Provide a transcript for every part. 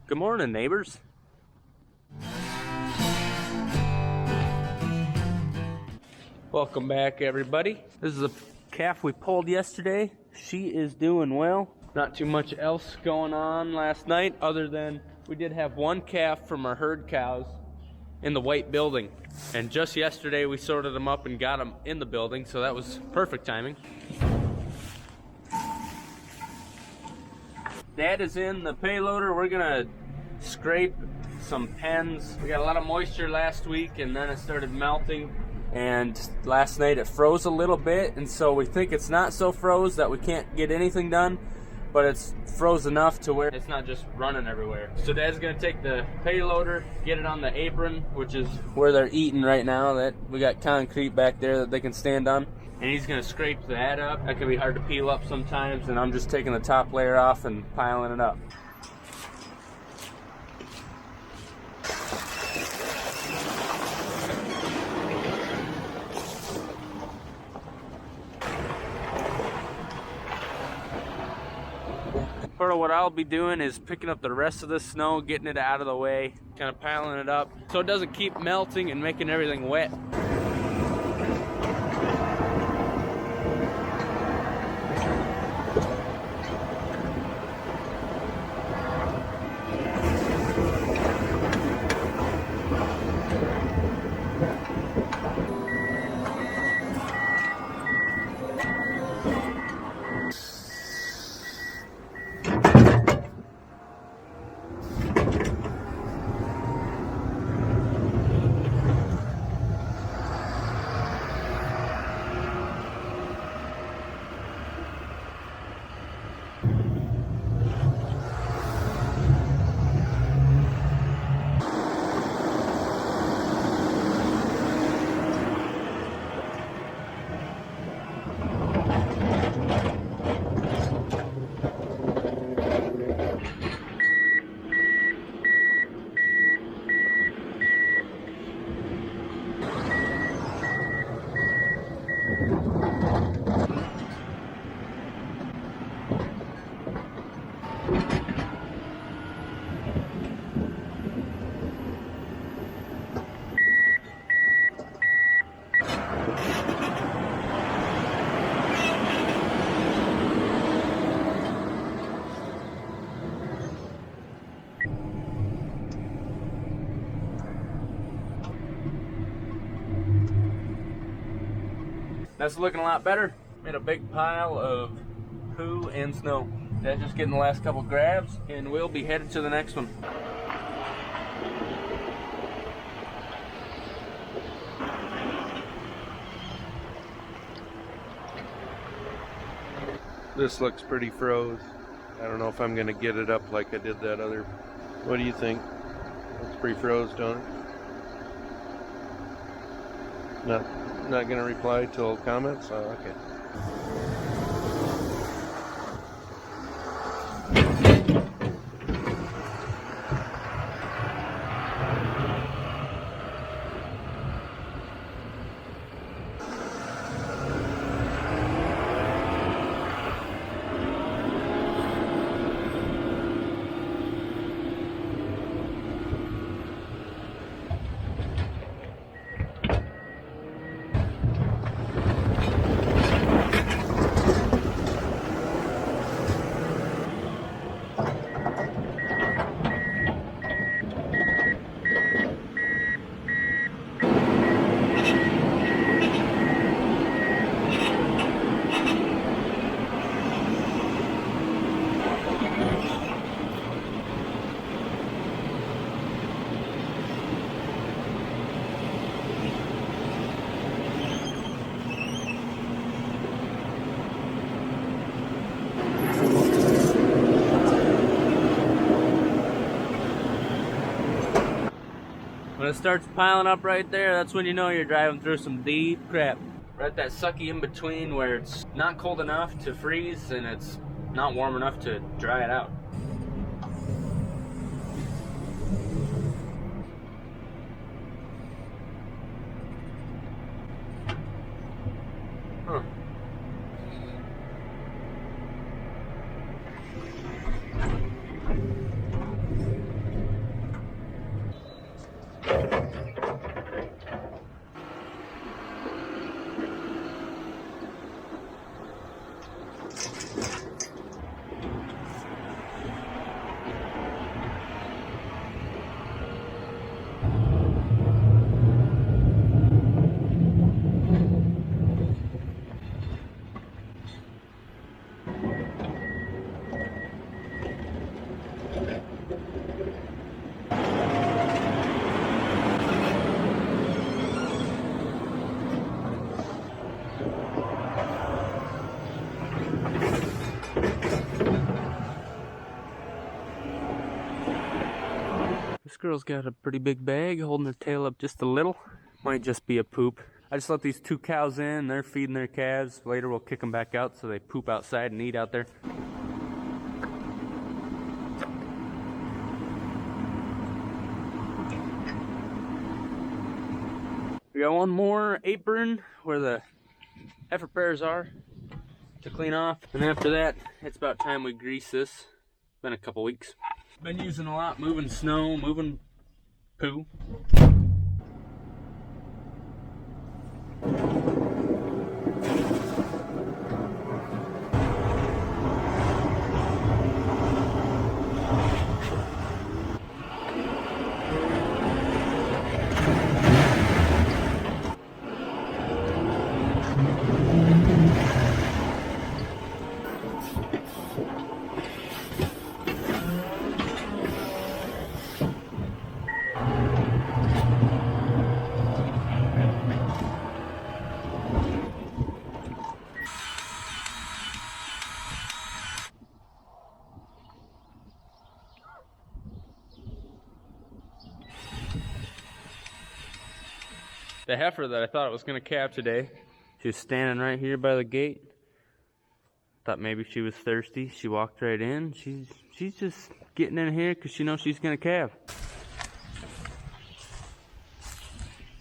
Good morning, neighbors. Welcome back, everybody. This is a calf we pulled yesterday. She is doing well. Not too much else going on last night other than we did have one calf from our herd cows in the white building. And just yesterday we sorted them up and got them in the building, so that was perfect timing. Dad is in the payloader. We're gonna scrape some pens. We got a lot of moisture last week and then it started melting. And last night it froze a little bit, and so we think it's not so froze that we can't get anything done, but it's froze enough to where it's not just running everywhere. So Dad's gonna take the payloader, get it on the apron, which is where they're eating right now. That we got concrete back there that they can stand on. And he's gonna scrape that up. That can be hard to peel up sometimes, and I'm just taking the top layer off and piling it up. Part of what I'll be doing is picking up the rest of the snow, getting it out of the way, kind of piling it up so it doesn't keep melting and making everything wet. That's looking a lot better. Made a big pile of poo and snow. Dad's just getting the last couple grabs, and we'll be headed to the next one. This looks pretty froze. I don't know if I'm gonna get it up like I did that other. What do you think? It's pretty froze, don't it? Not gonna reply till comments? Oh, okay. When it starts piling up right there, that's when you know you're driving through some deep crap. Right, that sucky in between where it's not cold enough to freeze and it's not warm enough to dry it out. Huh. This girl's got a pretty big bag, holding her tail up just a little. Might just be a poop. I just let these 2 cows in, they're feeding their calves. Later we'll kick them back out so they poop outside and eat out there. We got one more apron where the heifer pairs are to clean off. And after that, it's about time we grease this. Been a couple weeks. Been using a lot, moving snow, moving poo. The heifer that I thought it was going to calve today, she was standing right here by the gate. Thought maybe she was thirsty. She walked right in. She's just getting in here because she knows she's going to calve.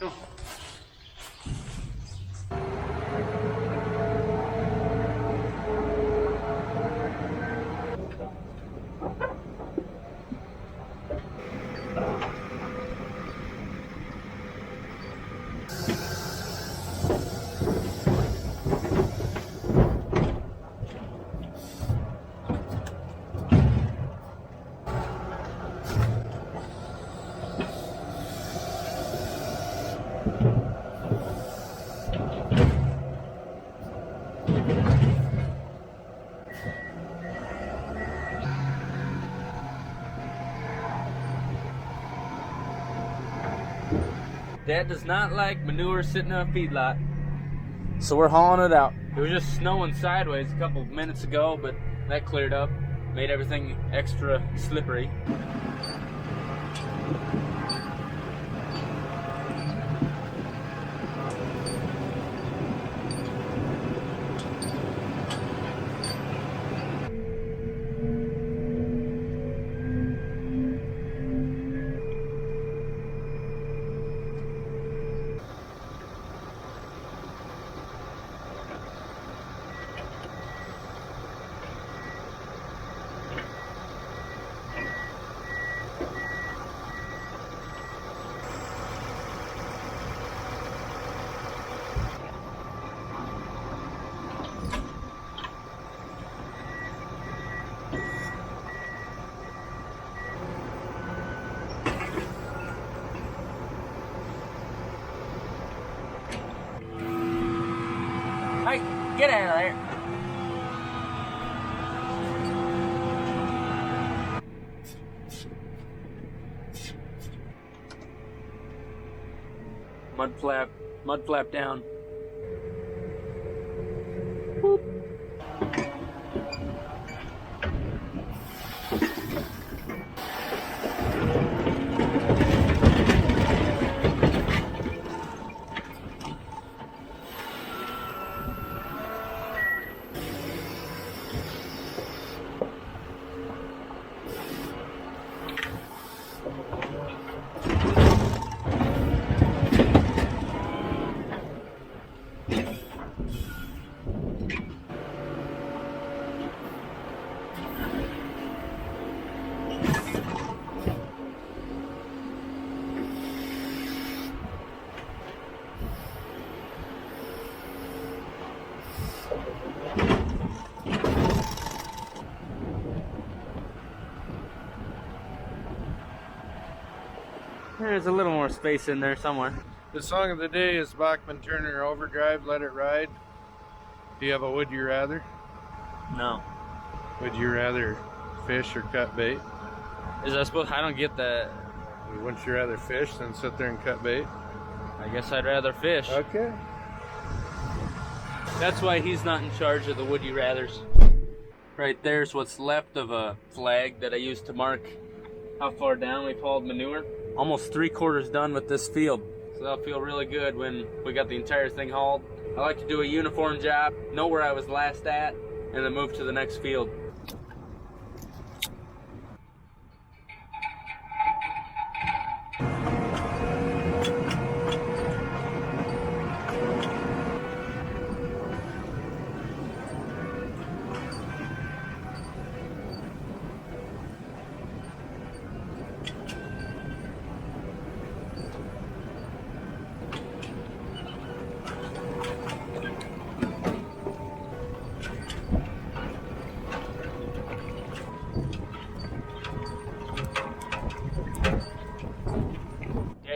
Oh. Dad does not like manure sitting in a feedlot, so we're hauling it out. It was just snowing sideways a couple minutes ago, but that cleared up, made everything extra slippery. Hey, get out of there. Mud flap down. Boop. There's a little more space in there somewhere. The song of the day is Bachman Turner Overdrive, Let It Ride. Do you have a would you rather? No. Would you rather fish or cut bait? Is that supposed? I don't get that. Wouldn't you rather fish than sit there and cut bait? I guess I'd rather fish. Okay. That's why he's not in charge of the would you rathers. Right there's what's left of a flag that I used to mark how far down we've hauled manure. Almost 3/4 done with this field. So that'll feel really good when we got the entire thing hauled. I like to do a uniform job, know where I was last at, and then move to the next field.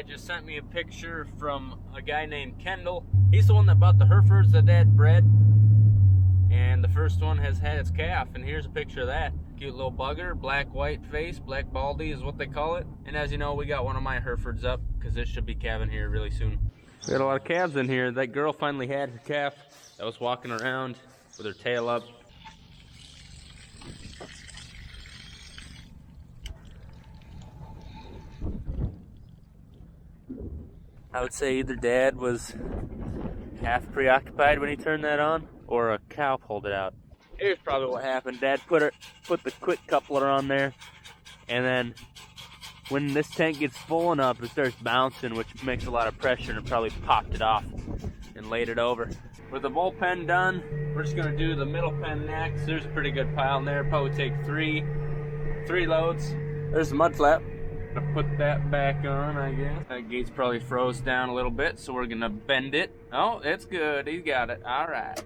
Dad just sent me a picture from a guy named Kendall. He's the one that bought the heifers that Dad bred. And the first one has had its calf, and here's a picture of that. Cute little bugger, black white face, black baldy is what they call it. And as you know, we got one of my heifers up because this should be calving here really soon. We got a lot of calves in here. That girl finally had her calf that was walking around with her tail up. I would say either Dad was half preoccupied when he turned that on, or a cow pulled it out. Here's probably what happened. Dad put the quick coupler on there, and then when this tank gets full enough, it starts bouncing, which makes a lot of pressure, and it probably popped it off and laid it over. With the bullpen done, we're just gonna do the middle pen next. There's a pretty good pile in there. Probably take three loads. There's the mud flap. Gonna put that back on, I guess. That gate's probably froze down a little bit, so we're gonna bend it. Oh, it's good. He's got it. All right.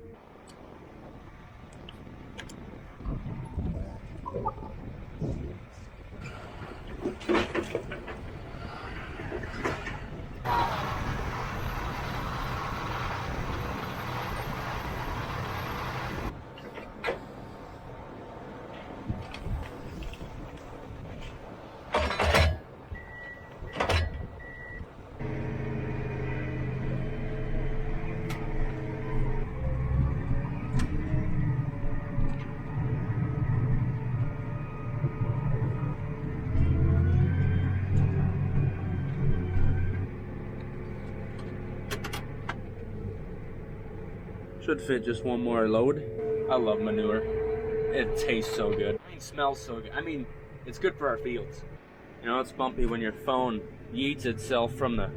Should fit just one more load. I love manure. It tastes so good. I mean, smells so good. I mean, it's good for our fields. You know, it's bumpy when your phone yeets itself from the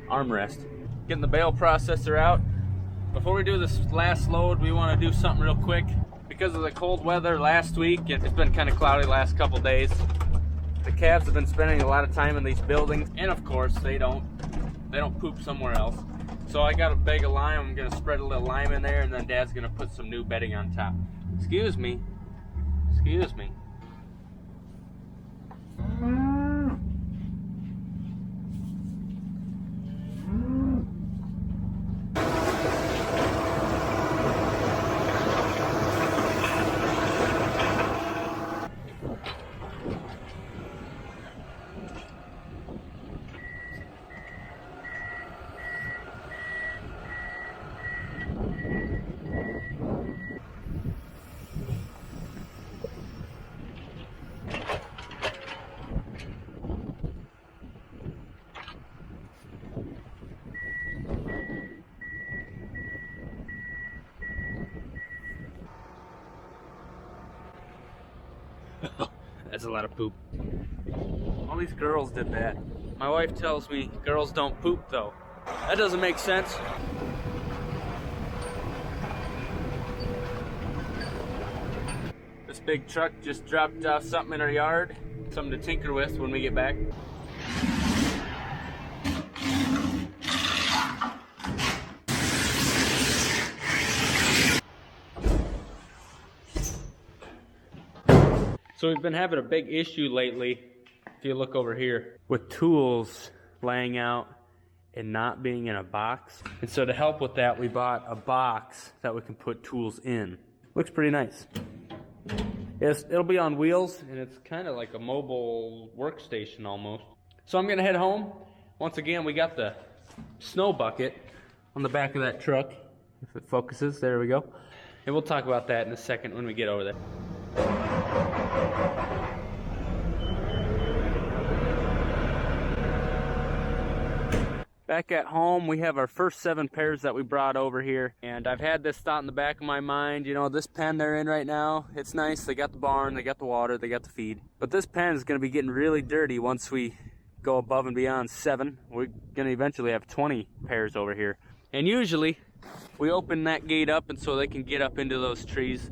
armrest. Getting the bale processor out. Before we do this last load, we want to do something real quick. Because of the cold weather last week, it's been kind of cloudy the last couple days. The calves have been spending a lot of time in these buildings, and of course, they don't poop somewhere else. So I got a bag of lime. I'm gonna spread a little lime in there, and then Dad's gonna put some new bedding on top. Excuse me. Excuse me. That's a lot of poop. All these girls did that. My wife tells me girls don't poop though. That doesn't make sense. This big truck just dropped off something in our yard. Something to tinker with when we get back. So we've been having a big issue lately, if you look over here, with tools laying out and not being in a box. And so to help with that, we bought a box that we can put tools in. Looks pretty nice. It'll be on wheels, and it's kind of like a mobile workstation almost. So I'm gonna head home. Once again, we got the snow bucket on the back of that truck. If it focuses, there we go. And we'll talk about that in a second when we get over there. Back at home, we have our first 7 pairs that we brought over here, and I've had this thought in the back of my mind, you know, this pen they're in right now, it's nice, they got the barn, they got the water, they got the feed, but this pen is going to be getting really dirty once we go above and beyond 7. We're going to eventually have 20 pairs over here, and usually we open that gate up and so they can get up into those trees.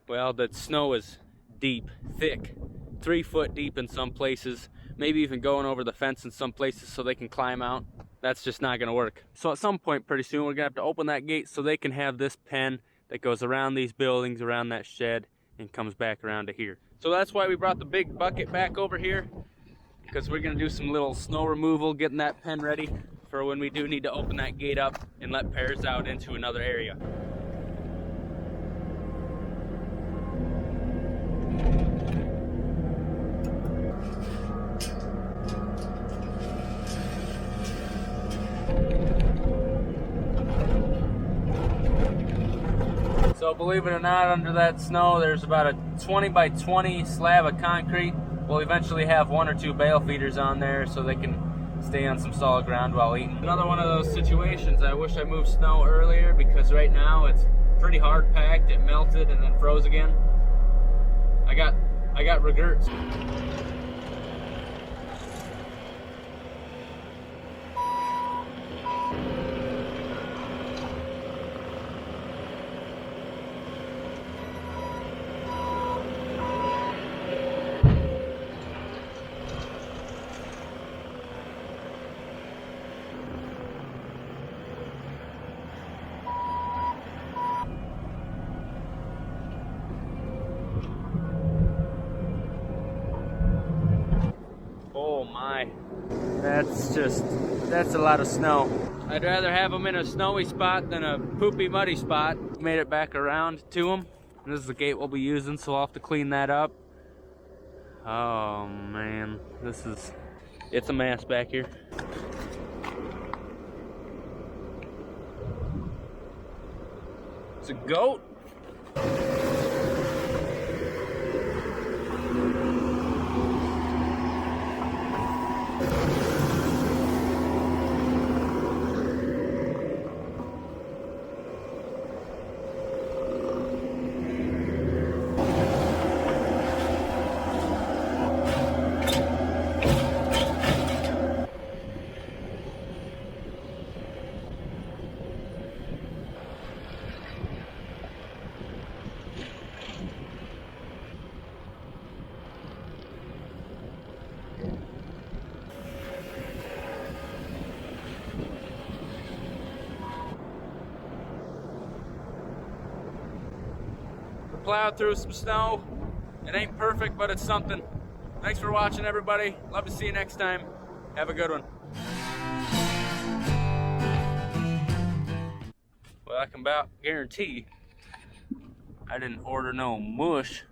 Well, the snow is deep, thick, 3 foot deep in some places, maybe even going over the fence in some places so they can climb out. That's just not going to work. So at some point pretty soon, we're going to have to open that gate so they can have this pen that goes around these buildings, around that shed, and comes back around to here. So that's why we brought the big bucket back over here, because we're going to do some little snow removal, getting that pen ready for when we do need to open that gate up and let pairs out into another area. So believe it or not, under that snow there's about a 20 by 20 slab of concrete. We'll eventually have 1 or 2 bale feeders on there so they can stay on some solid ground while eating. Another one of those situations, I wish I moved snow earlier, because right now it's pretty hard packed. It melted and then froze again. I got regrets. Oh my, that's a lot of snow. I'd rather have them in a snowy spot than a poopy muddy spot. Made it back around to them. And this is the gate we'll be using, so I'll have to clean that up. Oh man, it's a mess back here. It's a goat. Plowed through some snow. It ain't perfect, but it's something. Thanks for watching, everybody. Love to see you next time. Have a good one. Well, I can about guarantee I didn't order no mush.